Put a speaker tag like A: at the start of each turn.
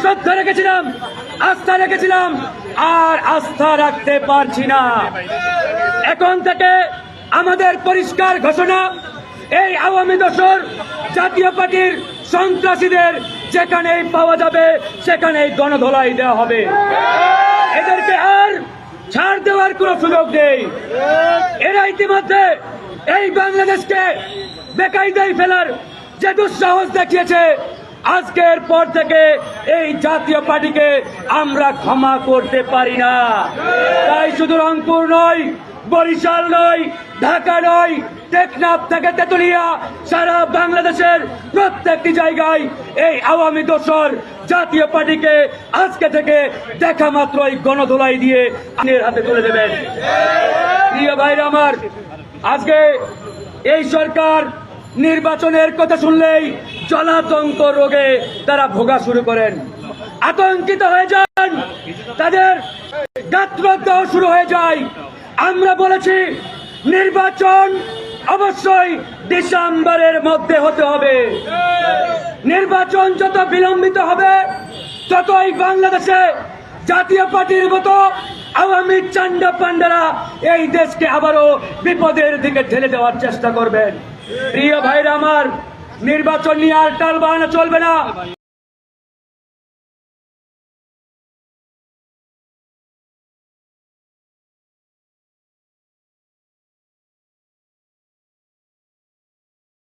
A: শ্রদ্ধা রেখেছিলাম, আস্থা রেখেছিলাম, আর আস্থা রাখতে পারছি না। এখন থেকে আমাদের পরিষ্কার ঘোষণা, এই আওয়ামী দোসর জাতীয় পার্টির সন্ত্রাসীদের যেখানেই পাওয়া যাবে সেখানেই গণধোলাই দেওয়া হবে। এদেরকে আর ছাড় দেওয়ার কোনো সুযোগ নেই। এরা ইতিমধ্যে এই বাংলাদেশকে বেকায়দায় ফেলার যে দুঃসাহস দেখিয়েছে, আজকের পর থেকে এই জাতীয় পার্টিকে আমরা ক্ষমা করতে পারি না। তাই শুধু রংপুর নয়, বরিশাল নয়, ঢাকা নয়, টেকনাফ থেকে তেতুলিয়া, সারা বাংলাদেশের প্রত্যেকটি জায়গায় এই আওয়ামী দোসর জাতীয় পার্টিকে আজকে থেকে দেখা মাত্রই গণধোলাই দিয়ে আইনের হাতে তুলে দেবেন। প্রিয় ভাইরা আমার, আজকে এই সরকার নির্বাচনের কথা শুনলেই জলাতঙ্ক রোগে তারা ভোগা শুরু করেন, আতঙ্কিত হয়ে যান, তাদের গাত্রদাহ শুরু হয়ে যায়। আমরা বলেছি নির্বাচন অবশ্যই ডিসেম্বরের মধ্যে হতে হবে। নির্বাচন যত বিলম্বিত হবে ততই বাংলাদেশে জাতীয় পার্টির মতো আওয়ামী চান্ডা পান্ডারা এই দেশকে আবারও বিপদের দিকে ঠেলে দেওয়ার চেষ্টা করবেন। প্রিয় ভাইরা আমার, নির্বাচন নিয়ে আর টালবাহানা চলবে না।